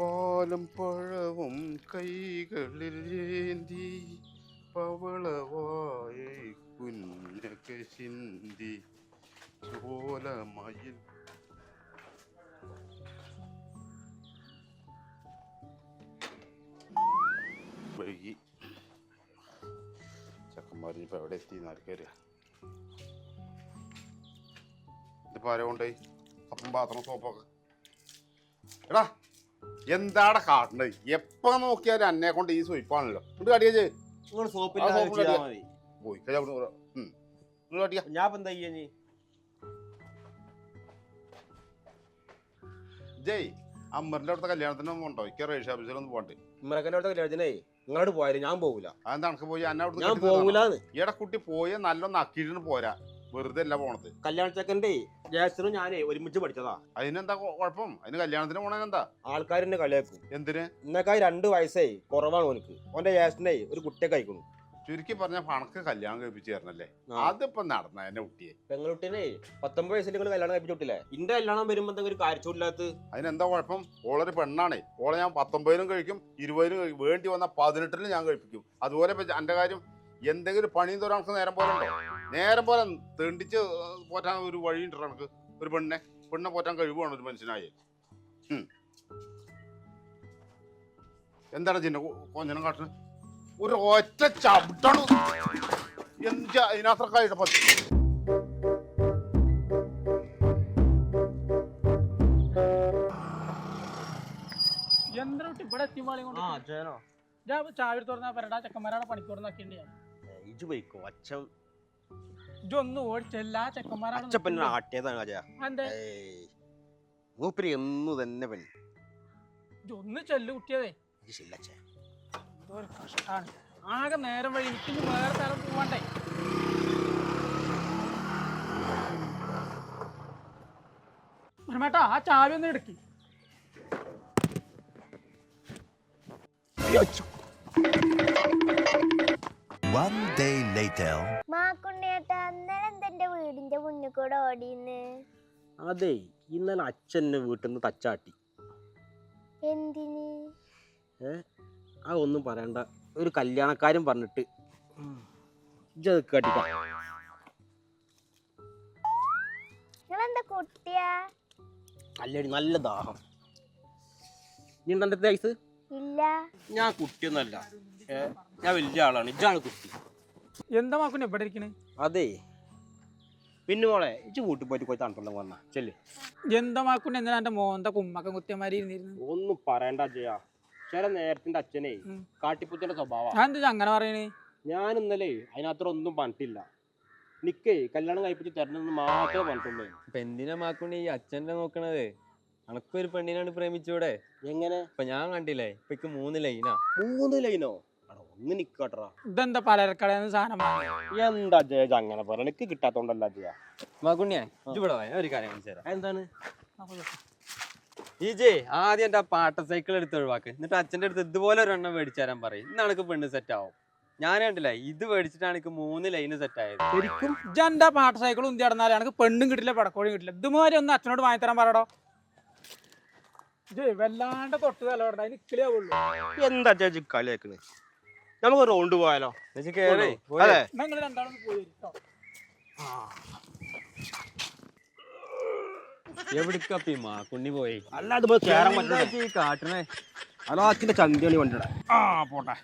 പാലും പഴവും കൈകളിൽ ഏന്തി പവളവായ കുഞ്ഞൊക്കെ ചിന്തി ചോലമയിൽ വൈകി. ചക്കന്മാർ ഇപ്പൊ എവിടെ എത്തി നാൽക്കരുക. ഇതിപ്പോ ആരോ കൊണ്ടേ അപ്പം പാത്രം സോപ്പൊക്കെ. എടാ എന്താടെ കാട്ടണത്? എപ്പ നോക്കിയാലും എന്നെ കൊണ്ട് ഈ സ്വയിപ്പാണല്ലോ. ഇങ്ങോട്ട് കാട്ടിയേ ജയ് അമ്മറിന്റെ അടുത്ത കല്യാണത്തിന് പോണ്ടോ? ഇക്ക റേഷൻ ഓഫീസിലൊന്നും പോണ്ടേ? ഇമ്മറക്കന്റെ അടുത്ത കല്യാണത്തിനേ നിങ്ങളോട് പോയാലും ഞാൻ പോകൂല. അതെന്താ എനിക്ക് പോയി എന്നെ ഞാൻ പോകൂലെന്ന്. ഈടെ കുട്ടി പോയ നല്ലൊന്ന് അക്കിട്ട് പോരാ, വെറുതെ അല്ല പോണത്. കല്യാണ ചെക്കൻ്റെ ജാസനും ഞാനേ ഒരുമിച്ച് പഠിച്ചതാ. അതിനെന്താ കുഴപ്പം? അതിന് കല്യാണത്തിന് പോണെന്താ? ആൾക്കാരെന്നെ കളിയാക്കും. എന്തിന്? ഇന്നേക്കായി 2 വയസ്സേ കുറവാണ് ഓനക്ക്. ഓന്റെ ജാസനെ ഒരു കുട്ടിയെ കഴിക്കുന്നു. ചുരുക്കി പറഞ്ഞ പണക്ക് കല്യാണം കഴിപ്പിച്ചു തരണല്ലേ? അതിപ്പോ നടന്ന എന്നെ കുട്ടിയെ പെങ്ങളുട്ടിനെ 19 വയസ്സിൽ നിങ്ങൾ കല്യാണം കഴിപ്പിച്ചു വിട്ടില്ലേ? ഇന്റെ കല്യാണം വരുമ്പോ എന്തെങ്കിലും ഒരു കാര്യമില്ലാത്ത. അതിനെന്താ കുഴപ്പം? ഓളൊരു പെണ്ണാണേ. ഓളെ ഞാൻ 19 കഴിക്കും, 20 കഴിക്കും, വേണ്ടി വന്ന 18 ഞാൻ കഴിപ്പിക്കും. അതുപോലെ എന്റെ കാര്യം എന്തെങ്കിലും പണിയും തോരാൾക്ക് നേരം പോലെ ഉണ്ടോ? നേരം പോലെ തെണ്ടിച്ച് പോറ്റാൻ ഒരു വഴിയുണ്ട് നമുക്ക്. ഒരു പെണ്ണെ പോറ്റാൻ കഴിവാണ് ഒരു മനുഷ്യനായി. എന്താണ് ചിന്ന കൊഞ്ഞനം കാട്ടുന്നത്? ഒരു ഒറ്റ ചവിട്ടാണ് എന്താ ഇതിനത്രക്കായിട്ട് പറ്റി. ഇവിടെ എത്തിമാളി ചാവി തുറന്നാ പറയടാ ചെക്കന്മാരാണ് പണിക്കൂർന്നാക്കിണ്ട്. ഇതൊന്നും ഓടിച്ചല്ല ചെക്കന്മാരാണ്. ഇതൊന്ന് ചെല്ലു കുട്ടിയതേ. കഷ്ടാണ്. ആകെ നേരം വഴി ഇട്ടിന് വേറെ സ്ഥലം പോവാണ്ടേ. മേട്ടാ ആ ചാവി ഒന്ന് എടുക്കി. അതെ ഇന്നലെ അച്ഛനെ വീട്ടിൽ നിന്ന് തച്ചാട്ടി. എന്തിന്? ആ ഒന്നും പറയണ്ട. ഒരു കല്യാണക്കാരൻ പറഞ്ഞിട്ട് കട്ടിക്ക. കല്യാണി നല്ല ദാഹം. നീ ഉണ്ടോ ഐസ്? ഇല്ല, ഞാൻ കുട്ടിയൊന്നല്ല, ഞാൻ വലിയ ആളാണ്. ഇജാണ് കുട്ടി. എന്താ മാക്കുന്നെ ഇവിടെ ഇരിക്കണേ? അതെ പിന്നെ മോളെ ഇജ്ജ് വീട്ടിൽ പോയിട്ട് പോയി തണുപ്പുണ്ടെന്ന് പറഞ്ഞ ചെല്ല്. എന്താ മാക്കുന്നെ? എന്തിനാ എന്റെ മോന്ത കുമ്മക്കം കുത്തിയമാരി ഇരുന്നിരുന്നു? ഒന്നും പറയണ്ട അജയ. ചില നേരത്തിന്റെ അച്ഛനെ കാട്ടിപ്പുത്തിന്റെ സ്വഭാവം. എന്താ അങ്ങനെ പറയണേ? ഞാൻ ഇന്നലെ അതിനകത്ത് ഒന്നും പറഞ്ഞിട്ടില്ല. നിക്കേ കല്യാണം കഴിപ്പിച്ച് തരണമെന്ന് മാത്രമേ പറഞ്ഞിട്ടുള്ളൂ. ഇപ്പൊ എന്തിനാ മാക്കുണ്ണി ഈ അച്ഛൻ്റെ നോക്കണത്? അനക്കൊരു പെണ്ണിനാണ് പ്രേമിച്ചൂടെ? എങ്ങനെ? ഇപ്പൊ ഞാൻ കണ്ടില്ലേ, ഇപ്പൊ 3 ലൈനാ. 3 ലൈനോ? ഒന്ന് നിക്കട്ടാ. ഇതെന്താ പലചരക്കടന്ന് സാധനം? എന്താ ജയ അങ്ങനെ പറയാ? എനിക്ക് കിട്ടാത്തോണ്ടല്ല ജയ. മാക്കുണ്ണിയെ ഇവിടെ ഒരു കാര്യം കാണിച്ചു തരാം. എന്താണ്? ഈ ജെ ആദ്യം എന്റെ പാട്ട സൈക്കിൾ എടുത്ത് ഒഴിവാക്ക്. എന്നിട്ട് അച്ഛൻ്റെ അടുത്ത് ഇതുപോലെ ഒരെണ്ണം മേടിച്ചു തരാൻ പറയും. ഇന്നാണ് പെണ്ണ് സെറ്റ് ആവും. ഞാൻ കണ്ടില്ല, ഇത് മേടിച്ചിട്ടാണ് എനിക്ക് 3 ലൈന് സെറ്റ് ആയത്. ശരിക്കും ഇജെന്താ പാട്ട സൈക്കിൾ ഉന്തി നടന്നാലും എനിക്ക് പെണ്ണും കിട്ടില്ല, പടക്കോഴിയും കിട്ടില്ല. ഇതുമാതിരി ഒന്ന് അച്ഛനോട് വാങ്ങിത്തരാൻ പറയടോ. വല്ലാണ്ട് തൊട്ട് തലവട നിക്കളിയാവുള്ളൂ. എന്താ ചേച്ചി കളിയാക്കണ്? നമുക്ക് റൗണ്ട് പോയാലോ? നിങ്ങൾ രണ്ടാളും പോയി. എവിടേക്കപ്പി മാക്കുണ്ണി പോയി? അല്ലാതെ കേറാൻ പറ്റില്ല. കാട്ടണേ അലാക്കിന്റെ ചന്തിയാണ് കൊണ്ടിടാ. പോട്ടെ.